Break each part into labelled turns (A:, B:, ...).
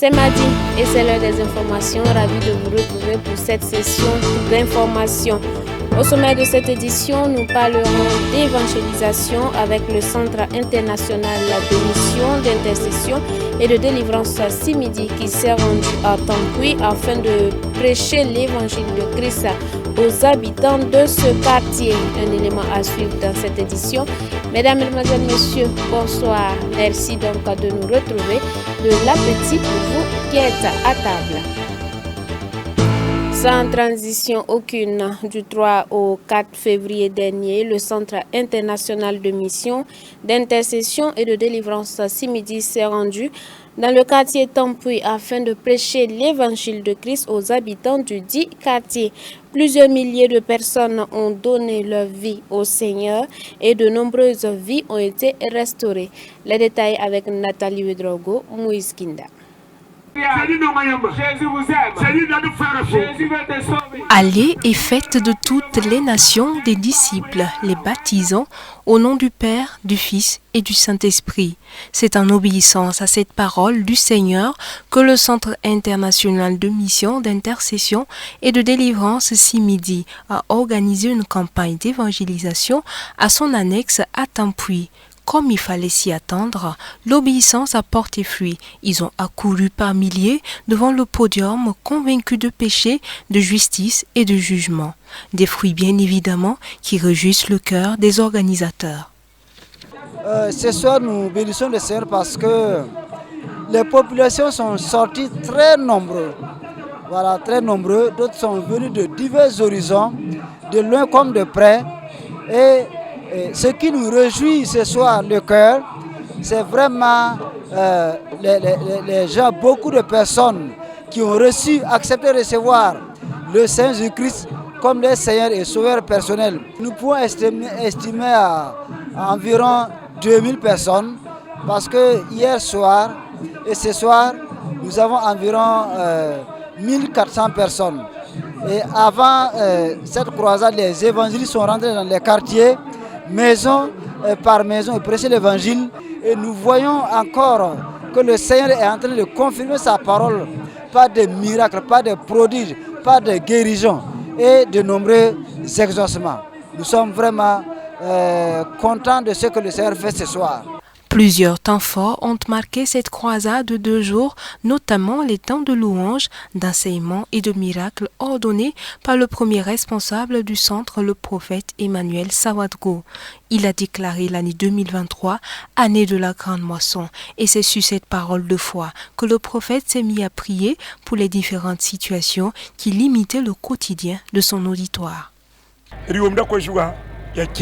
A: C'est mardi et c'est l'heure des informations. Ravi de vous retrouver pour cette session d'information. Au sommet de cette édition, nous parlerons d'évangélisation avec le Centre international de mission, d'intercession et de délivrance CIMIDI qui s'est rendu à Tampuy afin de prêcher l'évangile de Christ aux habitants de ce quartier. Un élément à suivre dans cette édition. Mesdames, Mesdemoiselles, Messieurs, bonsoir. Merci donc de nous retrouver. De l'appétit pour vous qui êtes à table. Sans transition aucune, du 3 au 4 février dernier, le Centre international de mission, d'intercession et de délivrance CIMIDI s'est rendu dans le quartier Tampuy afin de prêcher l'évangile de Christ aux habitants du dit quartier. Plusieurs milliers de personnes ont donné leur vie au Seigneur et de nombreuses vies ont été restaurées. Les détails avec Nathalie Wedrogo, Moïse Kinda.
B: Jésus vous aime. Jésus veut te sauver.
C: Allez et faites de toutes les nations des disciples, les baptisant au nom du Père, du Fils et du Saint-Esprit. C'est en obéissance à cette parole du Seigneur que le Centre international de mission, d'intercession et de délivrance CIMIDI a organisé une campagne d'évangélisation à son annexe à Tampuy. Comme il fallait s'y attendre, l'obéissance a porté fruit. Ils ont accouru par milliers devant le podium, convaincus de péché, de justice et de jugement. Des fruits bien évidemment qui réjouissent le cœur des organisateurs.
D: Ce soir, nous bénissons le Seigneur parce que les populations sont sorties très nombreuses. Voilà, très nombreux. D'autres sont venus de divers horizons, de loin comme de près. Et ce qui nous réjouit ce soir, le cœur, c'est vraiment les gens, beaucoup de personnes qui ont accepté de recevoir le Seigneur Jésus-Christ comme leur Seigneur et Sauveur personnel. Nous pouvons estimer à environ 2000 personnes parce que hier soir et ce soir, nous avons environ 1400 personnes. Et avant cette croisade, les évangélistes sont rentrés dans les quartiers, maison par maison, et prêcher l'évangile. Et nous voyons encore que le Seigneur est en train de confirmer sa parole par des miracles, par des prodiges, par des guérisons et de nombreux exaucements. Nous sommes vraiment contents de ce que le Seigneur fait ce soir.
C: Plusieurs temps forts ont marqué cette croisade de 2 jours, notamment les temps de louange, d'enseignement et de miracles ordonnés par le premier responsable du centre, le prophète Emmanuel Sawadgo. Il a déclaré l'année 2023, année de la grande moisson, et c'est sur cette parole de foi que le prophète s'est mis à prier pour les différentes situations qui limitaient le quotidien de son auditoire.
E: Notre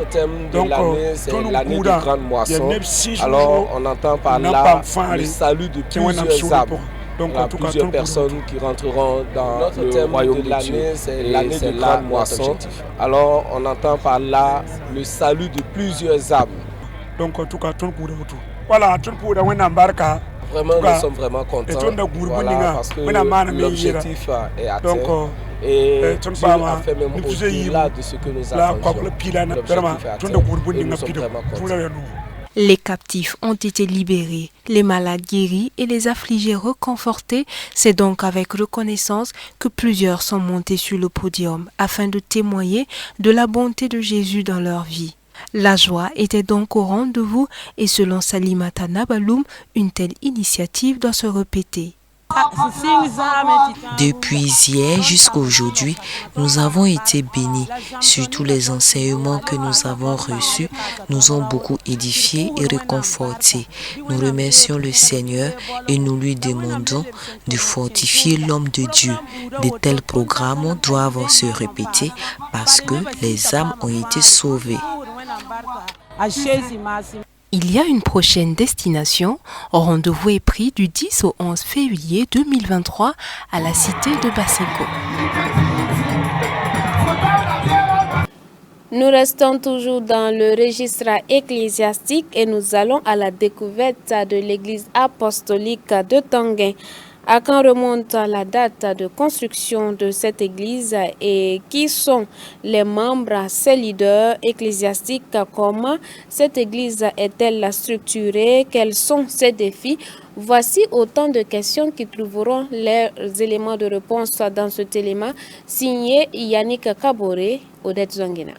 E: thème de l'année, c'est l'année de grande moisson. Alors, on entend par là le salut de plusieurs âmes. Il y a plusieurs personnes qui rentreront dans le royaume de Dieu. C'est l'année de grande moisson. Alors, on entend par là le salut de plusieurs âmes. Donc, en tout cas, voilà, vraiment, nous sommes vraiment contents. Voilà, parce que l'objectif est atteint. Et Dieu a fait même au-delà de ce que nous attendions. L'objectif est atteint et nous sommes vraiment contents.
C: Les captifs ont été libérés, les malades guéris et les affligés reconfortés. C'est donc avec reconnaissance que plusieurs sont montés sur le podium afin de témoigner de la bonté de Jésus dans leur vie. La joie était donc au rendez-vous et selon Salimata Nabaloum, une telle initiative doit se répéter.
F: Depuis hier jusqu'à aujourd'hui, nous avons été bénis. Surtout les enseignements que nous avons reçus nous ont beaucoup édifiés et réconfortés. Nous remercions le Seigneur et nous lui demandons de fortifier l'homme de Dieu. De tels programmes doivent se répéter parce que les âmes ont été sauvées.
C: Il y a une prochaine destination. Rendez-vous est pris du 10 au 11 février 2023 à la cité de Basenko.
A: Nous restons toujours dans le registre ecclésiastique et nous allons à la découverte de l'église apostolique de Tanguin. À quand remonte la date de construction de cette église et qui sont les membres, ses leaders ecclésiastiques? Comment cette église est-elle structurée? Quels sont ses défis? Voici autant de questions qui trouveront leurs éléments de réponse dans ce élément signé Yannick Kaboré, Odette Zonguena.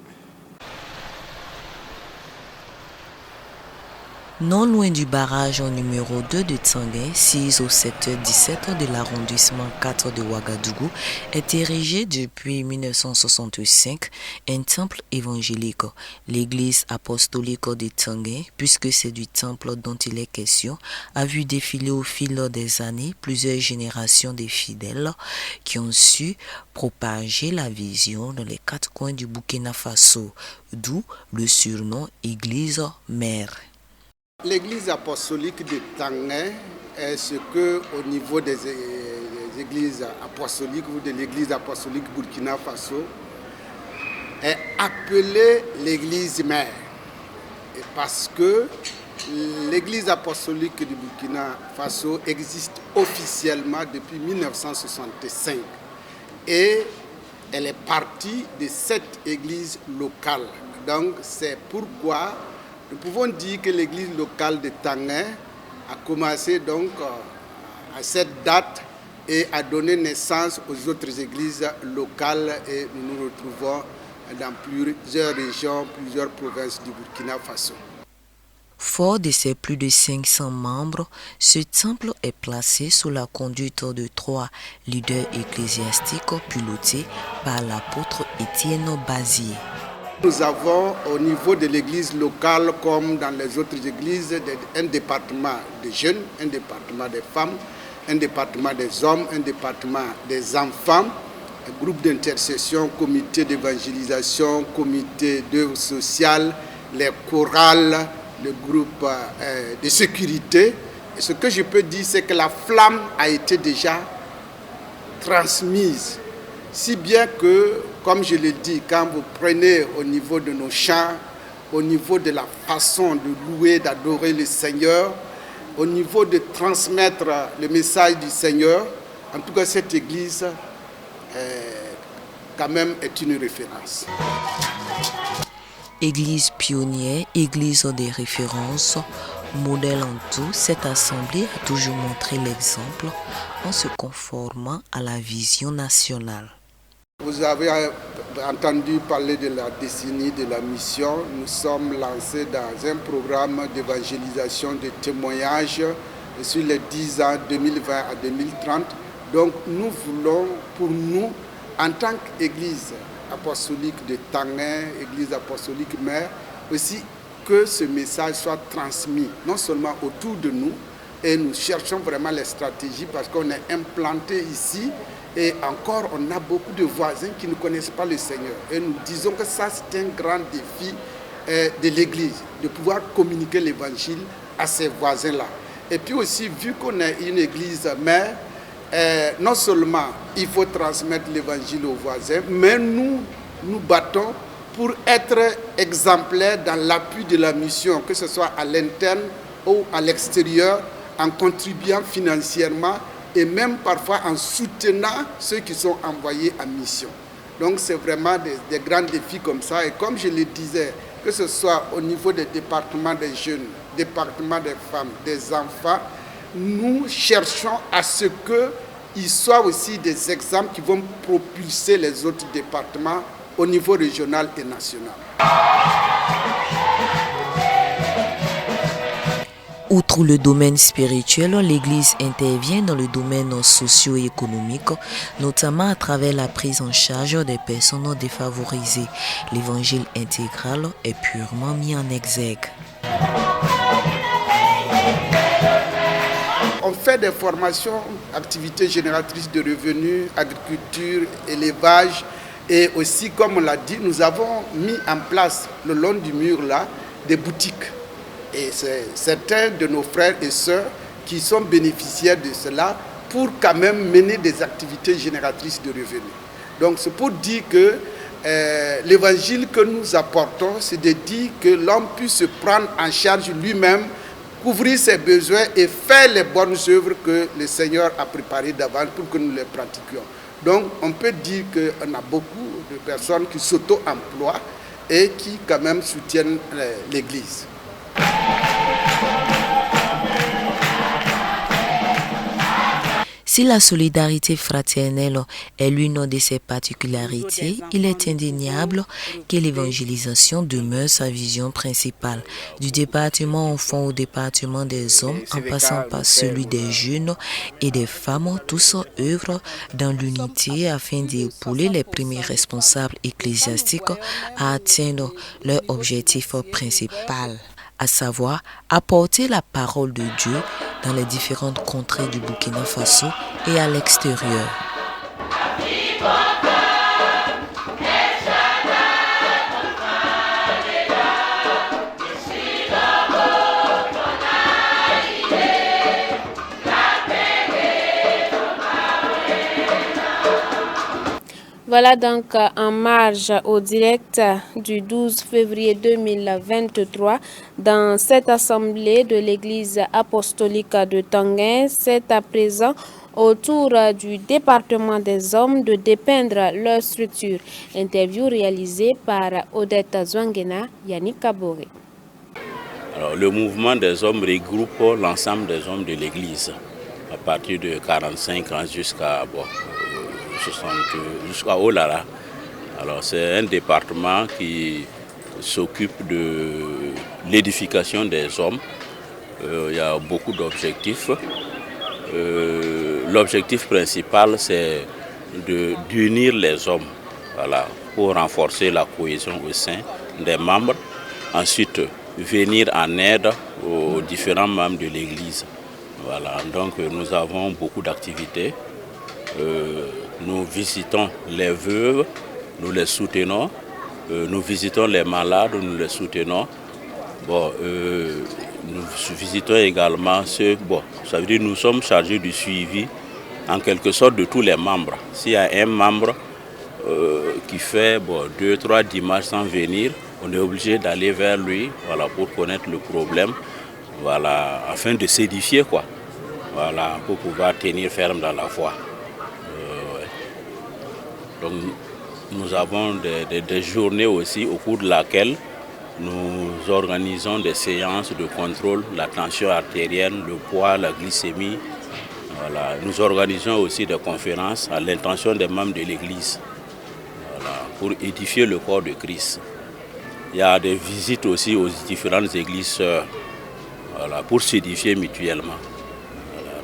F: Non loin du barrage numéro 2 de Tsangé, 6 au secteur 17 de l'arrondissement 4 de Ouagadougou, est érigé depuis 1965 un temple évangélique, l'église apostolique de Tsangé, puisque c'est du temple dont il est question, a vu défiler au fil des années plusieurs générations de fidèles qui ont su propager la vision dans les 4 coins du Burkina Faso, d'où le surnom Église Mère.
G: L'église apostolique de Tsangé est ce que, au niveau des églises apostoliques ou de l'église apostolique Burkina Faso, est appelée l'église mère. Et parce que l'église apostolique du Burkina Faso existe officiellement depuis 1965 et elle est partie de cette église locale. Donc c'est pourquoi nous pouvons dire que l'église locale de Tsangé a commencé donc à cette date et a donné naissance aux autres églises locales et nous nous retrouvons dans plusieurs régions, plusieurs provinces du Burkina Faso.
F: Fort de ses plus de 500 membres, ce temple est placé sous la conduite de 3 leaders ecclésiastiques pilotés par l'apôtre Étienne Bazier.
G: Nous avons au niveau de l'église locale, comme dans les autres églises, un département des jeunes, un département des femmes, un département des hommes, un département des enfants, un groupe d'intercession, comité d'évangélisation, comité d'œuvre sociale, les chorales, le groupe de sécurité. Et ce que je peux dire, c'est que la flamme a été déjà transmise. Si bien que, comme je l'ai dit, quand vous prenez au niveau de nos chants, au niveau de la façon de louer, d'adorer le Seigneur, au niveau de transmettre le message du Seigneur, en tout cas cette église quand même est une référence.
F: Église pionnière, église des références, modèle en tout, cette assemblée a toujours montré l'exemple en se conformant à la vision nationale.
G: Vous avez entendu parler de la décennie de la mission. Nous sommes lancés dans un programme d'évangélisation de témoignages sur les 10 ans 2020 à 2030. Donc nous voulons, pour nous, en tant qu'Église apostolique de Tsangé, Église apostolique mère, aussi que ce message soit transmis, non seulement autour de nous, et nous cherchons vraiment les stratégies parce qu'on est implanté ici. Et encore, on a beaucoup de voisins qui ne connaissent pas le Seigneur. Et nous disons que ça, c'est un grand défi de l'Église, de pouvoir communiquer l'Évangile à ces voisins-là. Et puis aussi, vu qu'on est une Église mère, non seulement il faut transmettre l'Évangile aux voisins, mais nous nous battons pour être exemplaires dans l'appui de la mission, que ce soit à l'interne ou à l'extérieur, en contribuant financièrement et même parfois en soutenant ceux qui sont envoyés en mission. Donc c'est vraiment des grands défis comme ça. Et comme je le disais, que ce soit au niveau des départements des jeunes, départements des femmes, des enfants, nous cherchons à ce qu'ils soient aussi des exemples qui vont propulser les autres départements au niveau régional et national.
F: Outre le domaine spirituel, l'Église intervient dans le domaine socio-économique, notamment à travers la prise en charge des personnes défavorisées. L'évangile intégral est purement mis en exergue.
G: On fait des formations, activités génératrices de revenus, agriculture, élevage, et aussi, comme on l'a dit, nous avons mis en place le long du mur là des boutiques. Et c'est certains de nos frères et sœurs qui sont bénéficiaires de cela pour quand même mener des activités génératrices de revenus. Donc c'est pour dire que l'évangile que nous apportons, c'est de dire que l'homme puisse se prendre en charge lui-même couvrir ses besoins et faire les bonnes œuvres que le Seigneur a préparées d'avance pour que nous les pratiquions. Donc on peut dire qu'on a beaucoup de personnes qui s'auto-emploient et qui quand même soutiennent l'Église.
F: Si la solidarité fraternelle est l'une de ses particularités, il est indéniable que l'évangélisation demeure sa vision principale. Du département enfants au département des hommes, en passant par celui des jeunes et des femmes, tous œuvrent dans l'unité afin d'épauler les premiers responsables ecclésiastiques à atteindre leur objectif principal, à savoir apporter la parole de Dieu dans les différentes contrées du Burkina Faso et à l'extérieur.
A: Voilà donc en marge au direct du 12 février 2023 dans cette assemblée de l'église apostolique de Tanguin. C'est à présent au tour du département des hommes de dépeindre leur structure. Interview réalisée par Odette Zwangena, Yannick Kabore.
H: Alors, le mouvement des hommes regroupe l'ensemble des hommes de l'église à partir de 45 ans jusqu'à Olara. Alors c'est un département qui s'occupe de l'édification des hommes. Il y a beaucoup d'objectifs. L'objectif principal, c'est d'unir les hommes, voilà, pour renforcer la cohésion au sein des membres. Ensuite, venir en aide aux différents membres de l'Église. Voilà, donc nous avons beaucoup d'activités. Nous visitons les veuves, nous les soutenons. Nous visitons les malades, nous les soutenons. Nous visitons également ceux... ça veut dire que nous sommes chargés du suivi, en quelque sorte, de tous les membres. S'il y a un membre qui fait 2-3 dimanches sans venir, on est obligé d'aller vers lui, voilà, pour connaître le problème, voilà, afin de s'édifier, quoi. Voilà, pour pouvoir tenir ferme dans la foi. Donc, nous avons des journées aussi au cours de laquelle nous organisons des séances de contrôle, la tension artérielle, le poids, la glycémie. Voilà. Nous organisons aussi des conférences à l'intention des membres de l'Église, voilà, pour édifier le corps de Christ. Il y a des visites aussi aux différentes églises sœurs, voilà, pour s'édifier mutuellement. Voilà.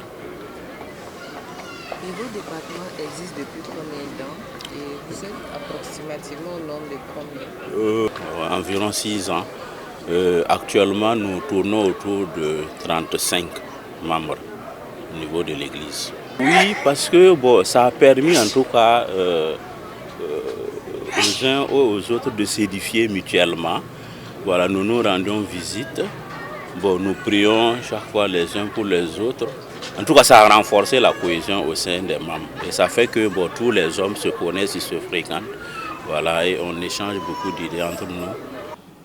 F: Et vos départements existent depuis combien de temps? Et vous êtes approximativement au nombre de combien?
H: Environ 6 ans. Actuellement, nous tournons autour de 35 membres au niveau de l'Église. Oui, parce que ça a permis en tout cas aux uns ou aux autres de s'édifier mutuellement. Voilà, nous nous rendons visite. Nous prions chaque fois les uns pour les autres. En tout cas, ça a renforcé la cohésion au sein des membres. Et ça fait que tous les hommes se connaissent, ils se fréquentent. Voilà, et on échange beaucoup d'idées entre nous.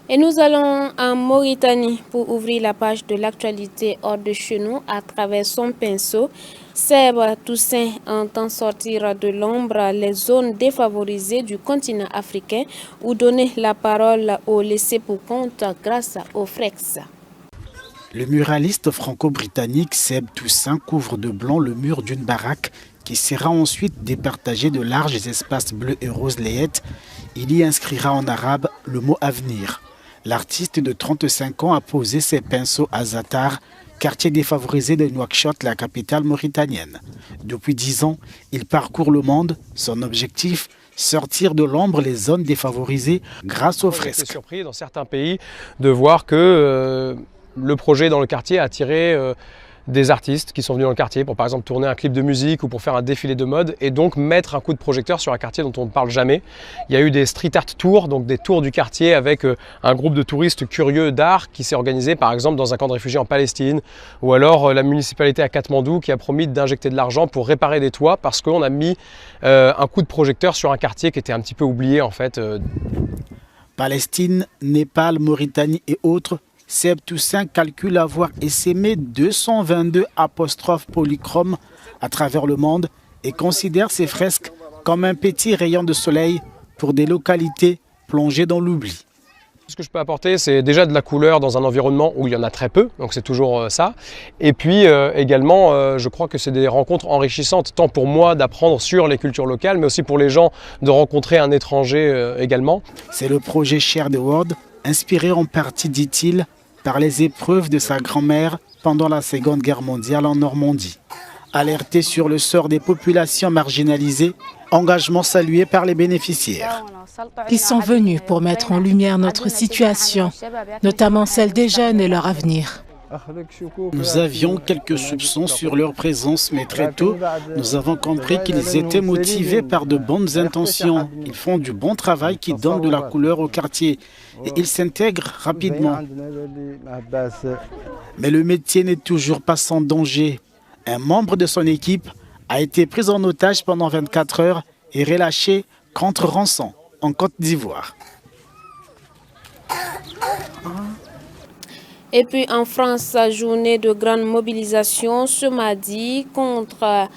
A: Et nous allons en Mauritanie pour ouvrir la page de l'actualité hors de chez nous à travers son pinceau. Seb Toussaint entend sortir de l'ombre les zones défavorisées du continent africain ou donner la parole aux laissés pour compte grâce au FREX.
I: Le muraliste franco-britannique Seb Toussaint couvre de blanc le mur d'une baraque qui sera ensuite départagée de larges espaces bleus et roses layettes. Il y inscrira en arabe le mot avenir. L'artiste de 35 ans a posé ses pinceaux à Zatar, quartier défavorisé de Nouakchott, la capitale mauritanienne. Depuis 10 ans, il parcourt le monde. Son objectif, sortir de l'ombre les zones défavorisées grâce aux fresques.
J: J'étais surpris dans certains pays de voir que le projet dans le quartier a attiré des artistes qui sont venus dans le quartier pour par exemple tourner un clip de musique ou pour faire un défilé de mode et donc mettre un coup de projecteur sur un quartier dont on ne parle jamais. Il y a eu des street art tours, donc des tours du quartier avec un groupe de touristes curieux d'art qui s'est organisé par exemple dans un camp de réfugiés en Palestine, ou alors la municipalité à Katmandou qui a promis d'injecter de l'argent pour réparer des toits parce qu'on a mis un coup de projecteur sur un quartier qui était un petit peu oublié en fait.
I: Palestine, Népal, Mauritanie et autres, Seb Toussaint calcule avoir essaimé 222 apostrophes polychromes à travers le monde et considère ces fresques comme un petit rayon de soleil pour des localités plongées dans l'oubli.
J: Ce que je peux apporter, c'est déjà de la couleur dans un environnement où il y en a très peu, donc c'est toujours ça. Et puis également, je crois que c'est des rencontres enrichissantes, tant pour moi d'apprendre sur les cultures locales, mais aussi pour les gens de rencontrer un étranger également.
I: C'est le projet Share the World, inspiré en partie, dit-il, par les épreuves de sa grand-mère pendant la Seconde Guerre mondiale en Normandie. Alerté sur le sort des populations marginalisées, engagement salué par les bénéficiaires.
K: Ils sont venus pour mettre en lumière notre situation, notamment celle des jeunes et leur avenir.
I: Nous avions quelques soupçons sur leur présence, mais très tôt, nous avons compris qu'ils étaient motivés par de bonnes intentions. Ils font du bon travail qui donne de la couleur au quartier et ils s'intègrent rapidement. Mais le métier n'est toujours pas sans danger. Un membre de son équipe a été pris en otage pendant 24 heures et relâché contre rançon en Côte d'Ivoire.
A: Et puis en France, journée de grande mobilisation ce mardi contre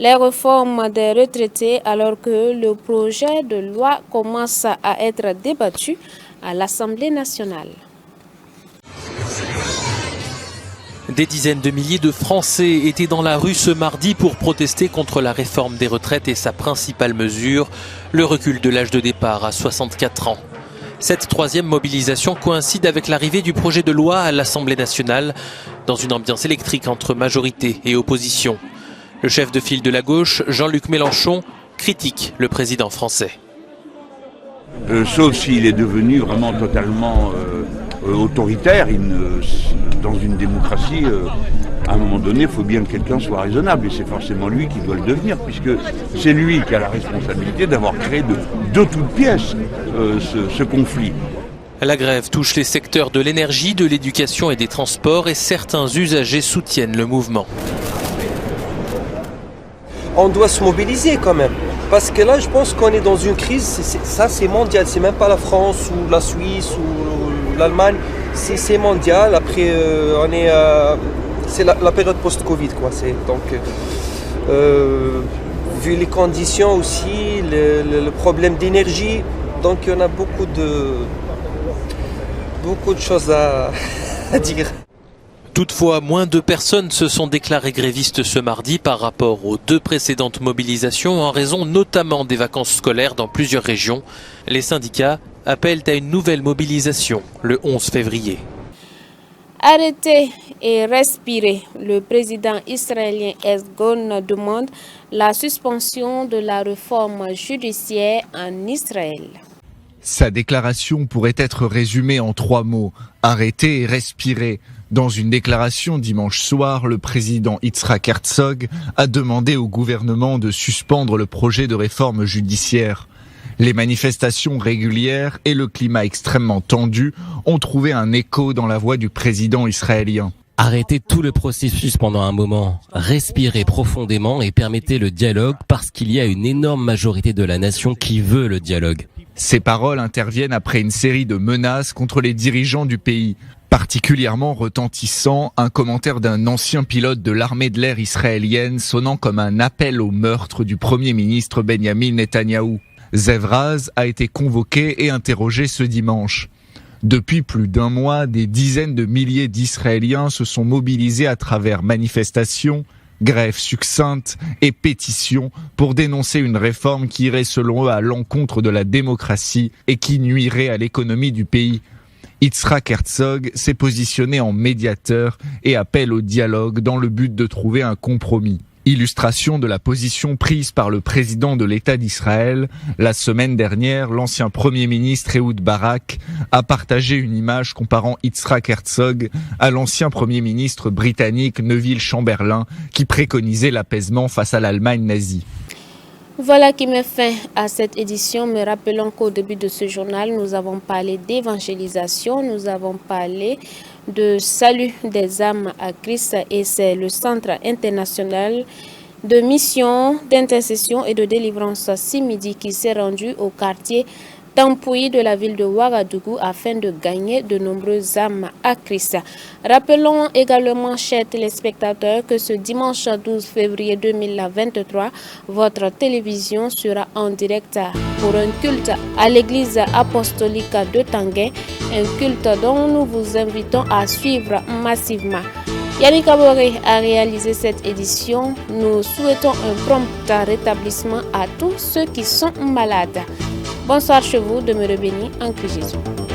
A: les réformes des retraités alors que le projet de loi commence à être débattu à l'Assemblée nationale.
L: Des dizaines de milliers de Français étaient dans la rue ce mardi pour protester contre la réforme des retraites et sa principale mesure, le recul de l'âge de départ à 64 ans. Cette troisième mobilisation coïncide avec l'arrivée du projet de loi à l'Assemblée nationale, dans une ambiance électrique entre majorité et opposition. Le chef de file de la gauche, Jean-Luc Mélenchon, critique le président français.
M: Sauf s'il est devenu vraiment totalement autoritaire. Dans une démocratie, à un moment donné, il faut bien que quelqu'un soit raisonnable. Et c'est forcément lui qui doit le devenir, puisque c'est lui qui a la responsabilité d'avoir créé de toutes pièces ce conflit.
L: La grève touche les secteurs de l'énergie, de l'éducation et des transports et certains usagers soutiennent le mouvement.
N: On doit se mobiliser quand même. Parce que là, je pense qu'on est dans une crise, ça c'est mondial, c'est même pas la France ou la Suisse ou l'Allemagne, c'est mondial. Après, c'est la période post-Covid, quoi. Donc, vu les conditions aussi, le problème d'énergie, donc il y en a beaucoup de choses à dire.
L: Toutefois, moins de personnes se sont déclarées grévistes ce mardi par rapport aux deux précédentes mobilisations en raison notamment des vacances scolaires dans plusieurs régions. Les syndicats appellent à une nouvelle mobilisation le 11 février.
A: Arrêtez et respirez. Le président israélien Herzog demande la suspension de la réforme judiciaire en Israël.
O: Sa déclaration pourrait être résumée en 3 mots. Arrêter et respirer. Dans une déclaration dimanche soir, le président Yitzhak Herzog a demandé au gouvernement de suspendre le projet de réforme judiciaire. Les manifestations régulières et le climat extrêmement tendu ont trouvé un écho dans la voix du président israélien.
P: Arrêtez tout le processus pendant un moment, respirez profondément et permettez le dialogue parce qu'il y a une énorme majorité de la nation qui veut le dialogue.
O: Ces paroles interviennent après une série de menaces contre les dirigeants du pays. Particulièrement retentissant, un commentaire d'un ancien pilote de l'armée de l'air israélienne sonnant comme un appel au meurtre du Premier ministre Benjamin Netanyahou. Zev Raz a été convoqué et interrogé ce dimanche. Depuis plus d'1 mois, des dizaines de milliers d'Israéliens se sont mobilisés à travers manifestations, grèves succinctes et pétitions pour dénoncer une réforme qui irait selon eux à l'encontre de la démocratie et qui nuirait à l'économie du pays. Yitzhak Herzog s'est positionné en médiateur et appelle au dialogue dans le but de trouver un compromis. Illustration de la position prise par le président de l'État d'Israël, la semaine dernière, l'ancien Premier ministre Ehud Barak a partagé une image comparant Yitzhak Herzog à l'ancien Premier ministre britannique Neville Chamberlain qui préconisait l'apaisement face à l'Allemagne nazie.
A: Voilà qui met fin à cette édition, mais rappelons qu'au début de ce journal, nous avons parlé d'évangélisation, nous avons parlé de salut des âmes à Christ et c'est le Centre international de mission, d'intercession et de délivrance ce midi qui s'est rendu au quartier Tampoui de la ville de Ouagadougou afin de gagner de nombreuses âmes à Christ. Rappelons également, chers téléspectateurs, que ce dimanche 12 février 2023, votre télévision sera en direct pour un culte à l'église apostolique de Tanguay, un culte dont nous vous invitons à suivre massivement. Yannick Abore a réalisé cette édition. Nous souhaitons un prompt rétablissement à tous ceux qui sont malades. Bonsoir chez vous, demeurez bénis en Christ Jésus.